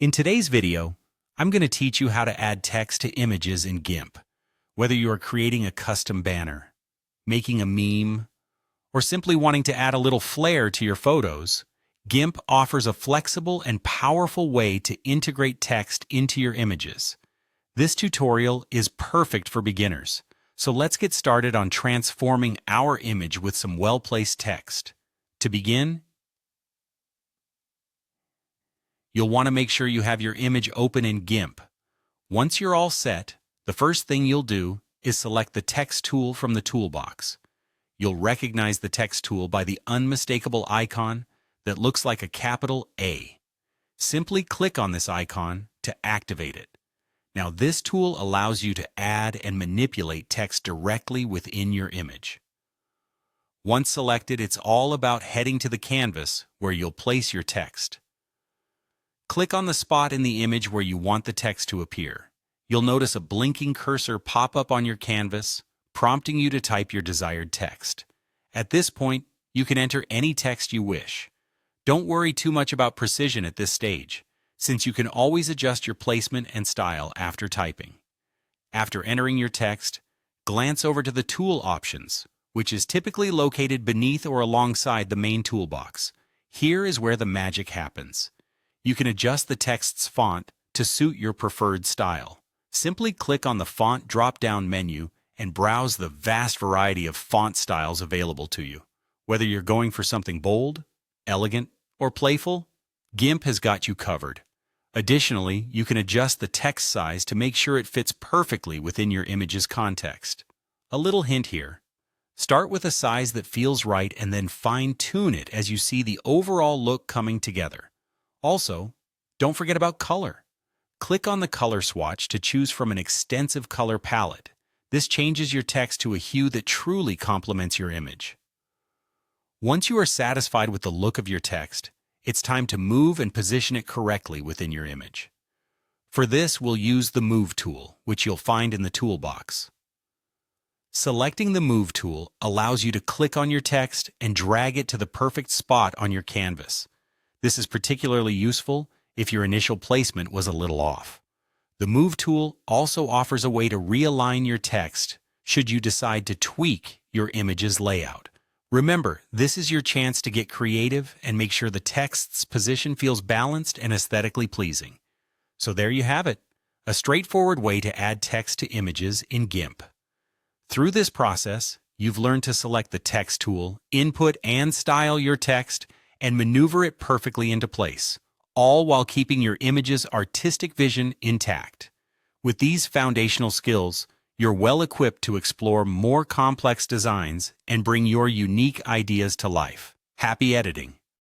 In today's video, I'm going to teach you how to add text to images in GIMP. Whether you are creating a custom banner, making a meme, or simply wanting to add a little flair to your photos, GIMP offers a flexible and powerful way to integrate text into your images. This tutorial is perfect for beginners, so let's get started on transforming our image with some well-placed text. To begin, you'll want to make sure you have your image open in GIMP. Once you're all set, the first thing you'll do is select the text tool from the toolbox. You'll recognize the text tool by the unmistakable icon that looks like a capital A. Simply click on this icon to activate it. Now this tool allows you to add and manipulate text directly within your image. Once selected, it's all about heading to the canvas where you'll place your text. Click on the spot in the image where you want the text to appear. You'll notice a blinking cursor pop up on your canvas, prompting you to type your desired text. At this point, you can enter any text you wish. Don't worry too much about precision at this stage, since you can always adjust your placement and style after typing. After entering your text, glance over to the Tool options, which is typically located beneath or alongside the main toolbox. Here is where the magic happens. You can adjust the text's font to suit your preferred style. Simply click on the Font drop-down menu and browse the vast variety of font styles available to you. Whether you're going for something bold, elegant, or playful, GIMP has got you covered. Additionally, you can adjust the text size to make sure it fits perfectly within your image's context. A little hint here. Start with a size that feels right and then fine-tune it as you see the overall look coming together. Also, don't forget about color. Click on the color swatch to choose from an extensive color palette. This changes your text to a hue that truly complements your image. Once you are satisfied with the look of your text, it's time to move and position it correctly within your image. For this, we'll use the Move tool, which you'll find in the toolbox. Selecting the Move tool allows you to click on your text and drag it to the perfect spot on your canvas. This is particularly useful if your initial placement was a little off. The Move tool also offers a way to realign your text should you decide to tweak your image's layout. Remember, this is your chance to get creative and make sure the text's position feels balanced and aesthetically pleasing. So there you have it, a straightforward way to add text to images in GIMP. Through this process, you've learned to select the text tool, input and style your text, and maneuver it perfectly into place, all while keeping your image's artistic vision intact. With these foundational skills, you're well equipped to explore more complex designs and bring your unique ideas to life. Happy editing!